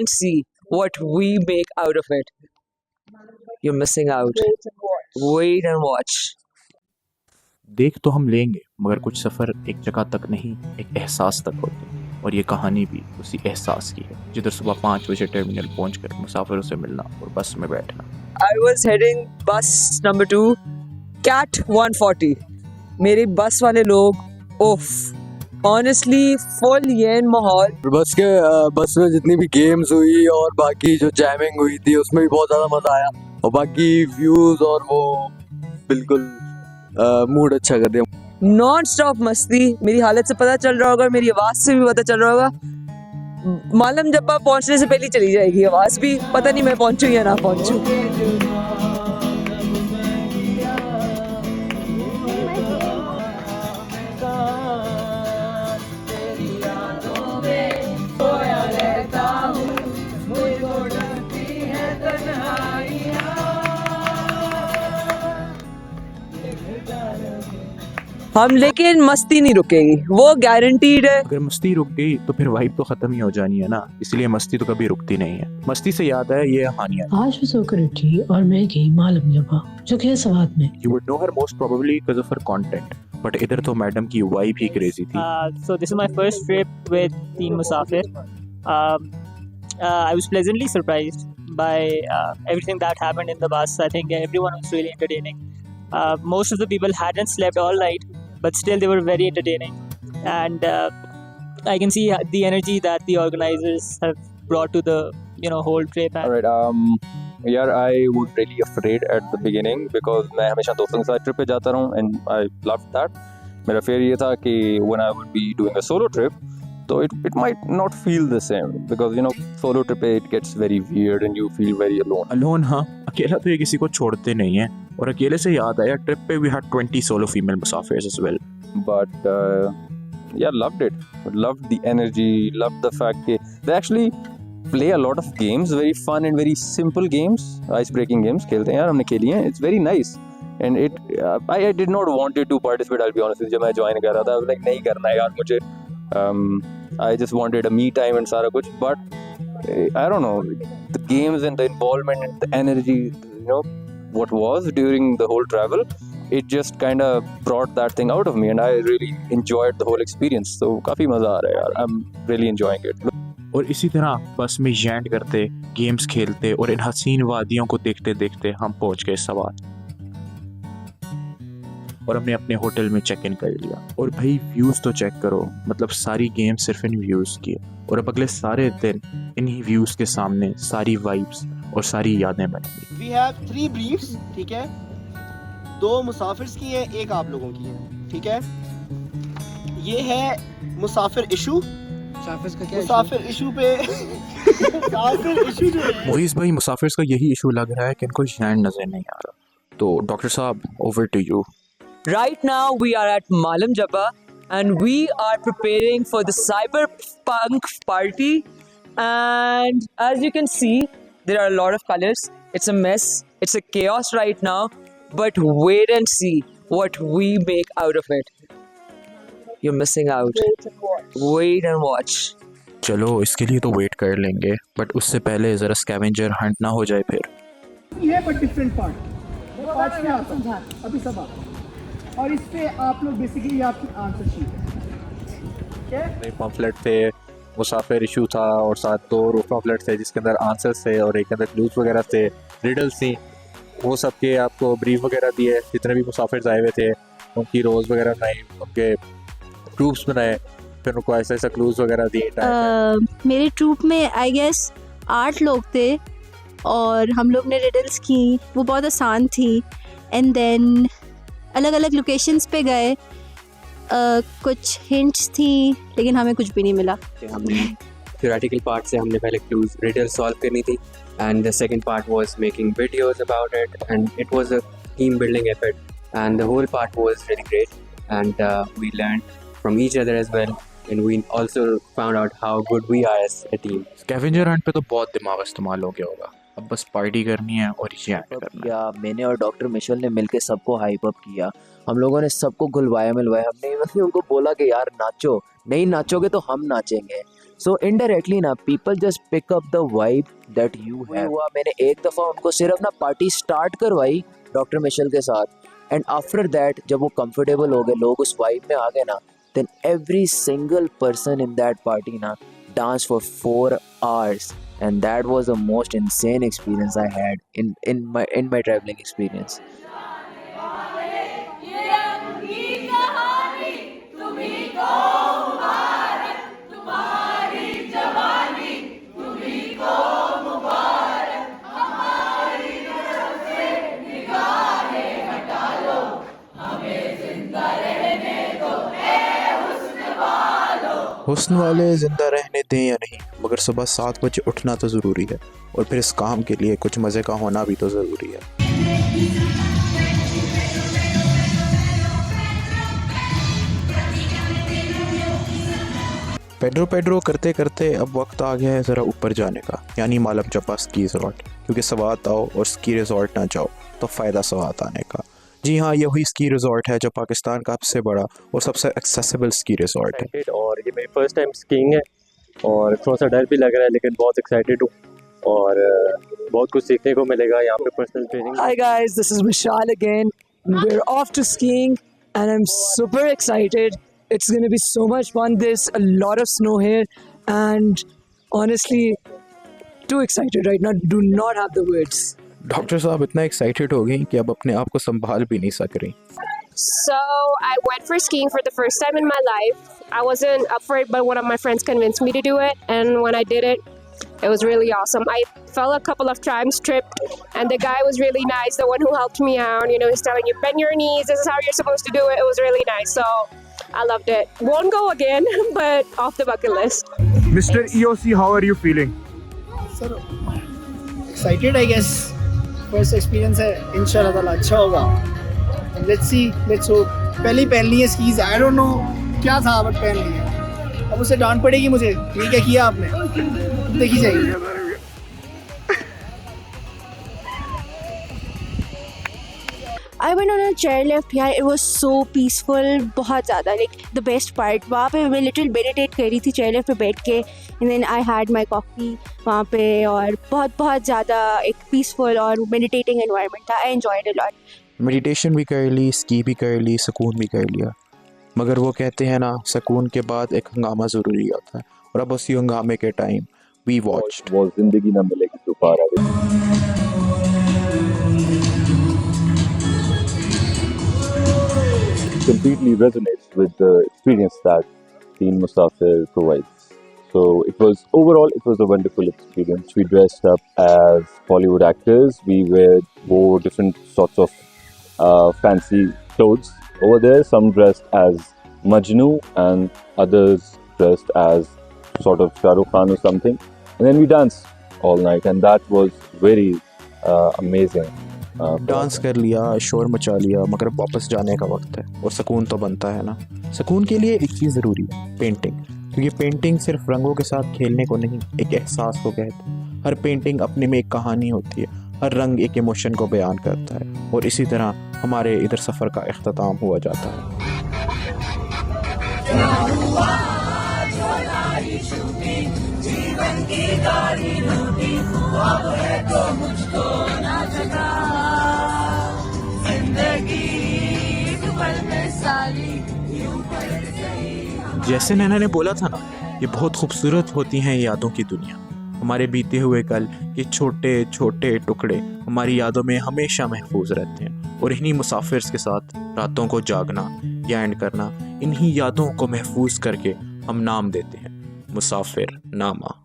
and see what we make out of it. You're missing out. Wait and watch. देख तो हम लेंगे, मगर कुछ सफ़र एक जगह तक नहीं, एक एहसास तक होते हैं। और ये कहानी भी उसी एहसास की है, जिधर सुबह 5 बजे टर्मिनल पहुंचकर मुसाफिरों से मिलना और बस में बैठना। I was heading bus number 2, Cat 140. मेरे बस वाले लोग ओफ, honestly full येन माहौल। बस में जितनी भी गेम्स हुई और बाकी जो जैमिंग हुई थी उसमें भी बहुत ज़्यादा मज़ा आया, और बाकी व्यूज़ और वो बिल्कुल मूड अच्छा कर दिया। नॉन स्टॉप मस्ती, मेरी हालत से पता चल रहा होगा, मेरी आवाज़ से भी पता चल रहा होगा। मालम जब्बा पहुंचने से पहले चली जाएगी आवाज़ भी, पता नहीं मैं पहुंचूं या ना पहुंचूं। हम लेकिन मस्ती नहीं रुकेगी, वो गारंटीड है। अगर मस्ती रुक गई तो फिर वाइब तो ख़त्म ही हो जानी है ना, इसलिए मस्ती तो कभी रुकती नहीं है। मस्ती से याद है ये हानिया। आज वो सोकर उठी और मैं गई मालम जबा, जो कि है सवात में। You would know her most probably because of her content, but इधर तो मैडम की वाइब ही क्रेजी थी। So this is my first trip with Team Musafir. I was pleasantly surprised by everything that happened in the bus. I think everyone was really entertaining. Most of the people hadn't slept all night, but still they were very entertaining, and I can see the energy that the organizers have brought to the whole trip. Alright, यार I was really afraid at the beginning because मैं हमेशा दोस्तों के साथ trip पे जाता रहा हूँ and I loved that. मेरा fear ये था कि when I would be doing a solo trip, तो it might not feel the same because solo trip it gets very weird and you feel very alone. Alone हाँ, अकेला तो ये किसी को छोड़ते नहीं है। और अकेले से याद आया, ट्रिप पे we had 20 solo female musafirs as well. But yeah, loved it. Loved the energy. Loved the fact that they actually play a lot of games, very fun and very simple games, ice-breaking games. खेलते हैं यार, हमने खेली हैं. It's very nice. And I did not want to participate. I'll be honest with you. जब मैं join कर रहा था, I was like नहीं करना है यार मुझे. I just wanted a me time and सारा कुछ. But I don't know, the games and the involvement and the energy, what was during the whole travel, it just kind of brought that thing out of me and I really enjoyed the whole experience. So काफी मजा आ रहा है यार, I'm really enjoying it. और इसी तरह बस में जैंट करते, गेम्स खेलते और इन हसीन वादियों को देखते देखते हम पहुंच गए सवात। और हमने अपने होटल में चेक इन कर लिया। और भाई व्यूज़ तो चेक करो, मतलब सारी गेम सिर्फ इन व्यूज़ की है। और अब अगले सारे दिन इन्हीं व्यूज़ के सामने सारी वाइब्स और सारी यादें बनेंगी। We have 3 briefs, ठीक है, 2 मुसाफिर्स की है, 1 आप लोगों की है, ठीक है। ये है मुसाफिर इशू। मुसाफिर इशू पे मुसाफिर इशू जो है, मोइज़ भाई मुसाफिर का यही इशू लग रहा है कि इनको हैंड नजर नहीं आ रहा। तो डॉक्टर साहब, over to you. Right now we are at Malam Jabba and we are preparing for the cyberpunk party, and as you can see there are a lot of colors. It's a mess, it's a chaos right now, but wait and see what we make out of it. You're missing out. Wait and watch. चलो इसके लिए तो wait कर लेंगे, but उससे पहले ज़रा scavenger Hunt ना हो जाए फिर। ये पर डिफरेंट पार्ट, वो पार्ट क्या आता है अभी सब आता है, और इस पे आप लोग बेसिकली आपकी आंसर शीट है, ठीक है। पम्फलेट थे, मुसाफिर इशू था और साथ 2 पम्फलेट थे जिसके अंदर आंसर्स थे और एक के अंदर क्लूज वगैरह थे, रिडल्स थी। वो सब के आपको ब्रीफ वगैरह दिए, जितने भी मुसाफिर आए हुए थे उनकी रोज़ वगैरह बनाई, उनके ग्रुप्स बनाए, फिर उनको ऐसा ऐसा क्लूज वगैरह दिए। मेरे ट्रूप में आई गेस 8 लोग थे और हम लोग ने रिडल्स की, वो बहुत आसान थी। एंड देन अलग अलग लोकेशंस पे गए, कुछ हिंट्स थी लेकिन हमें कुछ भी नहीं मिला। हमने थ्योरेटिकल पार्ट से हमने पहले क्लूज रिडल सॉल्व करनी थी, and the second part was making videos about it, and it was a team building effort and the whole part was really great, and we learned from each other as well, and we also found out how good we are as a team. Scavenger hunt पे तो बहुत दिमाग इस्तेमाल हो गया होगा, अब बस पार्टी करनी है और ये करना है। मैंने और डॉक्टर मिशेल ने मिलकर सबको हाइप अप किया, हम लोगों ने सबको घुलवाया मिलवाया। हमने उनको बोला कि यार नाचो, नहीं नाचोगे तो हम नाचेंगे। सो इनडायरेक्टली ना people just pick up the vibe that you have. हुआ मैंने एक दफ़ा उनको सिर्फ ना पार्टी स्टार्ट करवाई डॉक्टर मिशेल के साथ, एंड आफ्टर दैट जब वो कंफर्टेबल हो गए, लोग उस वाइब में आ गए ना, then every single person in that party ना dance for 4 hours, and that was the most insane experience I had in my traveling experience. हुस्न वाले ज़िंदा रहने दें या नहीं, मगर सुबह 7 बजे उठना तो ज़रूरी है, और फिर इस काम के लिए कुछ मज़े का होना भी तो ज़रूरी है। पेड्रो करते करते अब वक्त आ गया है ज़रा ऊपर जाने का, यानी मालम जब्बा स्की रिजॉर्ट, क्योंकि सवात आओ और स्की रिजॉर्ट ना जाओ तो फ़ायदा सवात आने का। जी हाँ, ये वही स्की रिजॉर्ट है जो पाकिस्तान का सबसे बड़ा और सबसे एक्सेसिबल स्की रिजॉर्ट है। और ये मेरी फर्स्ट टाइम स्कीइंग है और थोड़ा सा डर भी लग रहा है, लेकिन बहुत एक्साइटेड हूँ और बहुत कुछ सीखने को मिलेगा यहाँ पे personal training. Hi guys, this is Vishal again. We're off to skiing and I'm super excited. It's going to be so much fun. There's a lot of snow here and honestly too excited right now. Do not have the words. Doctor साहब इतना excited हो गई कि अब अपने आप को संभाल भी नहीं सक रही। So I went for skiing for the first time in my life. I wasn't up for it, but one of my friends convinced me to do it, and when I did it, it was really awesome. I fell a couple of times, tripped, and the guy was really nice, the one who helped me out. You know, he's telling you, bend your knees, this is how you're supposed to do it. It was really nice, so I loved it. Won't go again, but off the bucket list. Mr. EOC, how are you feeling? Sir, excited I guess. First experience है, इंशाल्लाह ताला अच्छा होगा। Let's see, let's hope. पहले पहन ली है skis, I don't know क्या था बट पहन ली है। अब उससे डांट पड़ेगी मुझे, ये क्या किया आपने, देखी जाएगी। I went on a chairlift, yeah, it was so peaceful, बहुत ज़्यादा, like the best part, वहाँ पे मैं लिटिल मेडिटेट कर रही थी chairlift पे बैठ के, and then I had my coffee वहाँ पे, और बहुत ज़्यादा एक peaceful और meditating environment था। I enjoyed it a lot. Meditation भी कर ली, स्की भी कर ली, सुकून भी कर लिया, मगर वो कहते हैं ना, सुकून के बाद एक हंगामा ज़रूरी आता है, और अब उसी हंगामे के टाइम we watched वो ज़िंदगी ना मिलेगी दोबारा। Completely resonates with the experience that Teen Musafir provides. So it was a wonderful experience. We dressed up as Bollywood actors. We wore different sorts of fancy clothes over there. Some dressed as Majnu and others dressed as sort of Shah Rukh Khan or something. And then we danced all night, and that was very amazing. Dance कर लिया, शोर मचा लिया, मगर वापस जाने का वक्त है और सुकून तो बनता है ना। सुकून के लिए एक चीज़ ज़रूरी है, पेंटिंग, क्योंकि पेंटिंग सिर्फ रंगों के साथ खेलने को नहीं, एक एहसास को कहते हैं। हर पेंटिंग अपने में एक कहानी होती है, हर रंग एक इमोशन को बयान करता है, और इसी तरह हमारे इधर सफ़र का इख्तिताम हुआ जाता है। जैसे नैना ने बोला था ना, ये बहुत खूबसूरत होती हैं यादों की दुनिया। हमारे बीते हुए कल के छोटे छोटे टुकड़े हमारी यादों में हमेशा महफूज रहते हैं, और इन्हीं मुसाफिर के साथ रातों को जागना या एंड करना, इन्हीं यादों को महफूज करके हम नाम देते हैं मुसाफिर नामा।